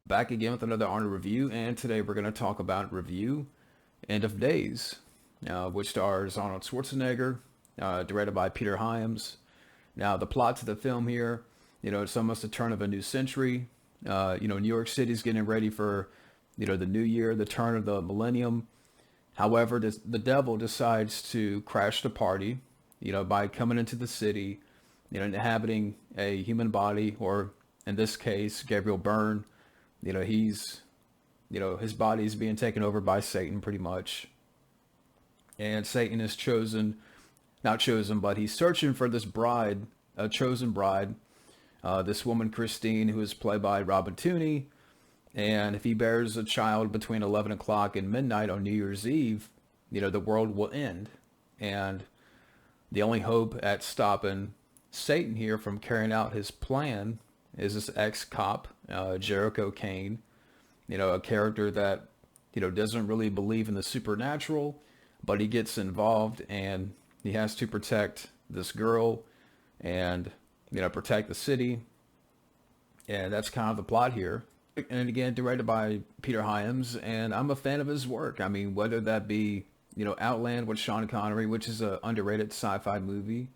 Back again with another Arnold review, and today we're going to talk about review End of Days, which stars Arnold Schwarzenegger, directed by Peter Hyams. Now, the plot to the film here, it's almost the turn of a new century. New York City's getting ready for, the new year, the turn of the millennium. However, the devil decides to crash the party, by coming into the city, inhabiting a human body, or in this case, Gabriel Byrne. He's, his body is being taken over by Satan pretty much. And Satan is not chosen, but he's searching for this bride, a chosen bride, this woman, Christine, who is played by Robin Tooney. And if he bears a child between 11 o'clock and midnight on New Year's Eve, the world will end. And the only hope at stopping Satan here from carrying out his plan is this ex-cop, Jericho Kane, a character that, doesn't really believe in the supernatural, but he gets involved and he has to protect this girl and, protect the city. And that's kind of the plot here. And again, directed by Peter Hyams, and I'm a fan of his work. I mean, whether that be, Outland with Sean Connery, which is an underrated sci-fi movie.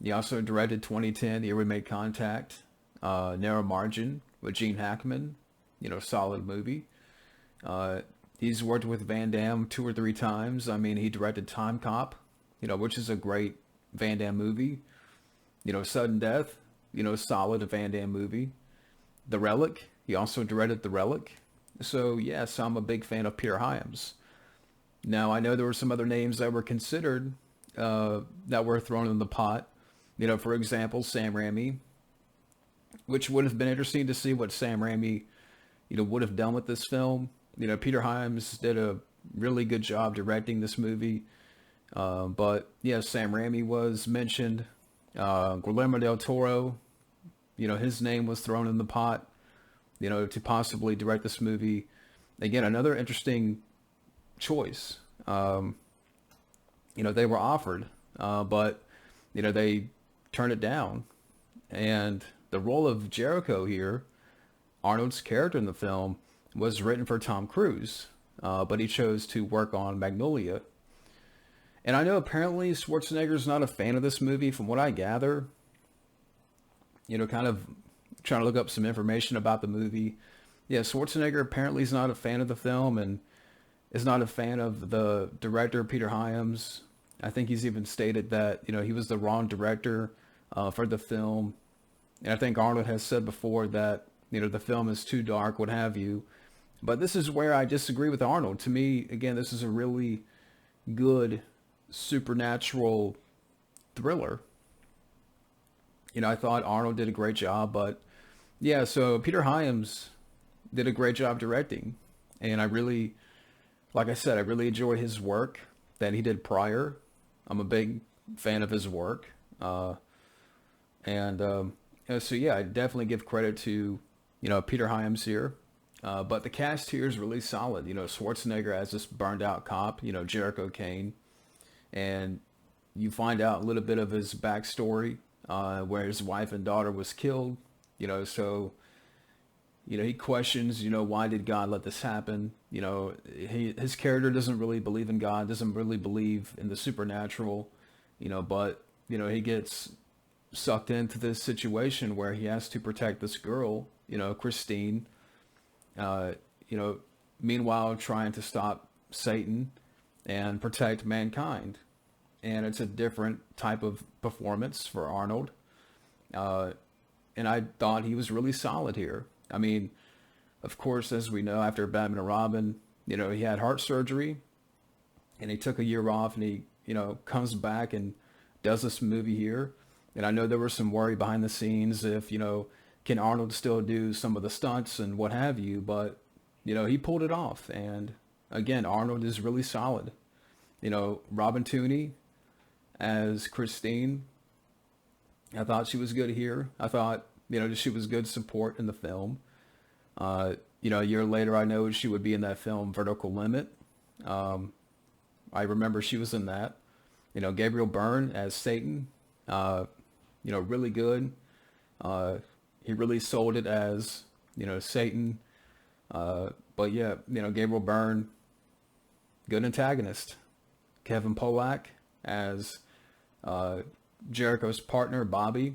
He also directed 2010, The Year We Made Contact. Narrow Margin with Gene Hackman, solid movie. He's worked with Van Damme 2 or 3 times. I mean, he directed Time Cop, which is a great Van Damme movie. Sudden Death, solid Van Damme movie. The Relic, he also directed The Relic. So yes, I'm a big fan of Peter Hyams. Now, I know there were some other names that were considered, that were thrown in the pot. For example, Sam Raimi, which would have been interesting to see what Sam Raimi, would have done with this film. Peter Hyams did a really good job directing this movie. But yeah, Sam Raimi was mentioned. Guillermo del Toro, his name was thrown in the pot, to possibly direct this movie. Again, another interesting choice. They were offered, but, they turned it down. And the role of Jericho here, Arnold's character in the film, was written for Tom Cruise, but he chose to work on Magnolia. And I know apparently Schwarzenegger's not a fan of this movie, from what I gather. Kind of trying to look up some information about the movie. Yeah, Schwarzenegger apparently is not a fan of the film and is not a fan of the director, Peter Hyams. I think he's even stated that, he was the wrong director for the film. And I think Arnold has said before that, the film is too dark, what have you. But this is where I disagree with Arnold. To me, again, this is a really good supernatural thriller. I thought Arnold did a great job, but yeah, so Peter Hyams did a great job directing. And I really, like I said, I really enjoyed his work that he did prior. I'm a big fan of his work. So yeah, I definitely give credit to, Peter Hyams here. But the cast here is really solid. Schwarzenegger as this burned out cop, Jericho Kane. And you find out a little bit of his backstory, where his wife and daughter was killed. So, he questions, why did God let this happen? His character doesn't really believe in God, doesn't really believe in the supernatural, but, he gets sucked into this situation where he has to protect this girl, Christine, meanwhile trying to stop Satan and protect mankind. And it's a different type of performance for Arnold. And I thought he was really solid here. I mean, of course, as we know, after Batman and Robin, he had heart surgery and he took a year off and he, comes back and does this movie here. And I know there was some worry behind the scenes if, can Arnold still do some of the stunts and what have you, but, he pulled it off. And again, Arnold is really solid. Robin Tooney as Christine, I thought she was good here. I thought, she was good support in the film. A year later, I know she would be in that film Vertical Limit. I remember she was in that. Gabriel Byrne as Satan, really good. He really sold it as, Satan, But yeah, Gabriel Byrne, good antagonist. Kevin Pollak as uh, Jericho's partner, Bobby.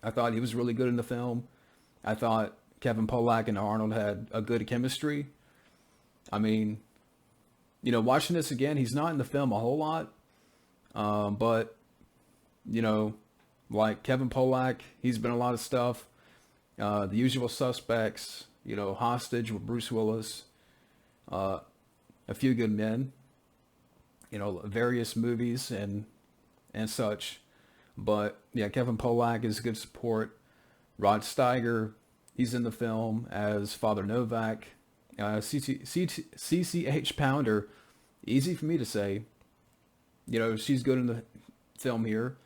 I thought he was really good in the film. I thought Kevin Pollak and Arnold had a good chemistry. I mean, watching this again, he's not in the film a whole lot, but you know, like Kevin Pollak, he's been in a lot of stuff. The Usual Suspects, Hostage with Bruce Willis, uh, A Few Good Men, various movies and such. But yeah, Kevin Pollak is good support. Rod Steiger, he's in the film as Father Novak. CCH Pounder, easy for me to say. She's good in the film here.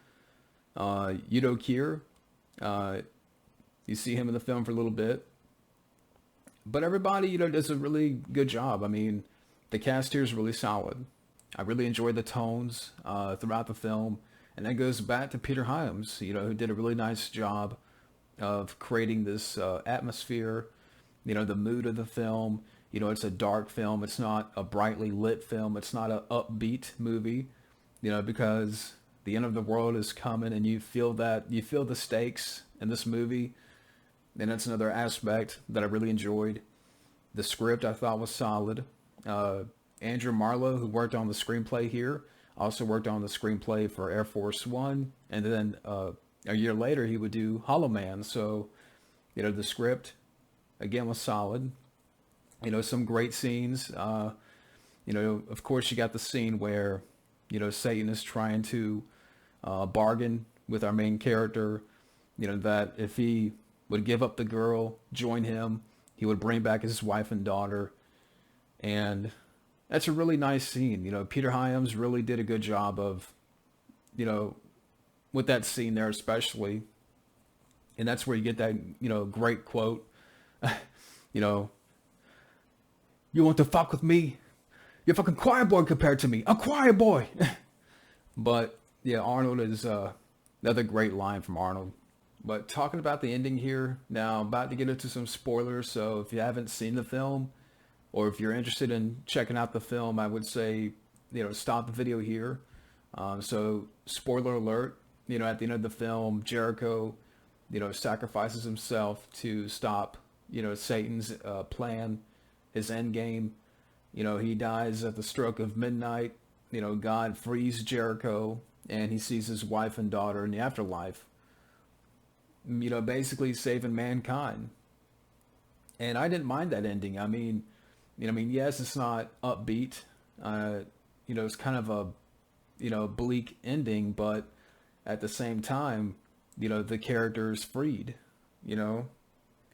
Udo Kier, you see him in the film for a little bit. But everybody, does a really good job. I mean, the cast here is really solid. I really enjoy the tones throughout the film. And that goes back to Peter Hyams, who did a really nice job of creating this atmosphere, the mood of the film. It's a dark film. It's not a brightly lit film. It's not an upbeat movie, because the end of the world is coming and you feel the stakes in this movie. And that's another aspect that I really enjoyed. The script I thought was solid. Andrew Marlowe, who worked on the screenplay here, also worked on the screenplay for Air Force One. And then a year later, he would do Hollow Man. So, the script, again, was solid. Some great scenes. Of course, you got the scene where, Satan is trying to bargain with our main character, that if he would give up the girl, join him, he would bring back his wife and daughter. And that's a really nice scene. Peter Hyams really did a good job of, with that scene there especially. And that's where you get that, great quote. You want to fuck with me? You're a fucking choir boy compared to me. A choir boy. But yeah, Arnold is another great line from Arnold. But talking about the ending here, now I'm about to get into some spoilers. So if you haven't seen the film, or if you're interested in checking out the film, I would say, stop the video here. So spoiler alert, at the end of the film, Jericho, sacrifices himself to stop, Satan's plan, his end game. He dies at the stroke of midnight. God frees Jericho and he sees his wife and daughter in the afterlife, basically saving mankind. And I didn't mind that ending. I mean, yes, it's not upbeat. It's kind of a, bleak ending, but at the same time, the character is freed.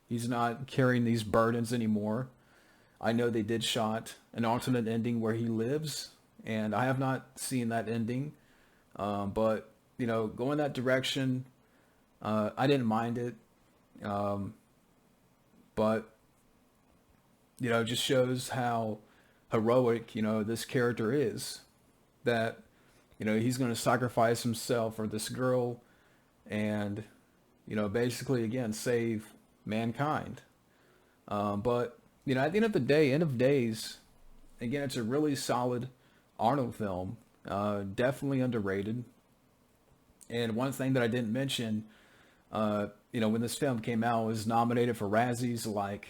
He's not carrying these burdens anymore. I know they did shot an alternate ending where he lives, and I have not seen that ending. But, going that direction, I didn't mind it. But, it just shows how heroic, this character is. That, he's going to sacrifice himself for this girl and, basically, again, save mankind. But, at the end of the day, end of days, again, it's a really solid Arnold film. Definitely underrated. And one thing that I didn't mention, when this film came out, it was nominated for Razzies. Like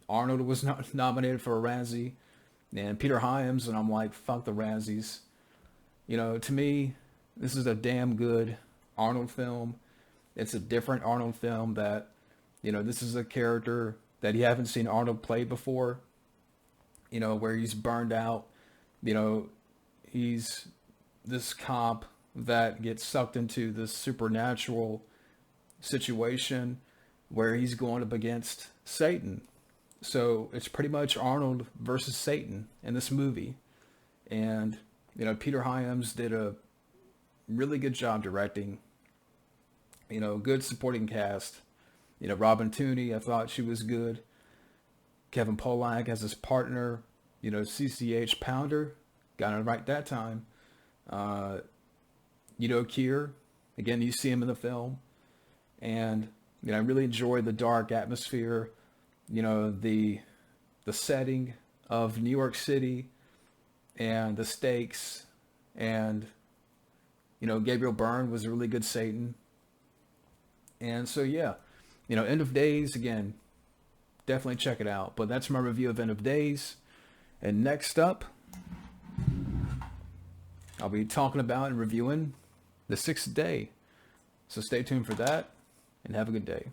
Arnold was not nominated for a Razzie, and Peter Hyams, and I'm like, fuck the Razzies. To me, this is a damn good Arnold film. It's a different Arnold film that, this is a character that you haven't seen Arnold play before. Where he's burned out. He's this cop that gets sucked into this supernatural situation where he's going up against Satan. So it's pretty much Arnold versus Satan in this movie. And, Peter Hyams did a really good job directing. Good supporting cast. Robin Tooney, I thought she was good. Kevin Pollak as his partner. CCH Pounder, got it right that time. Kier, again, you see him in the film. And, I really enjoyed the dark atmosphere you know, the setting of New York City and the stakes, and you know, Gabriel Byrne was a really good Satan. And so yeah, you know, End of Days, again, definitely check it out. But that's my review of End of Days. And next up, I'll be talking about and reviewing The Sixth Day. So stay tuned for that, and have a good day.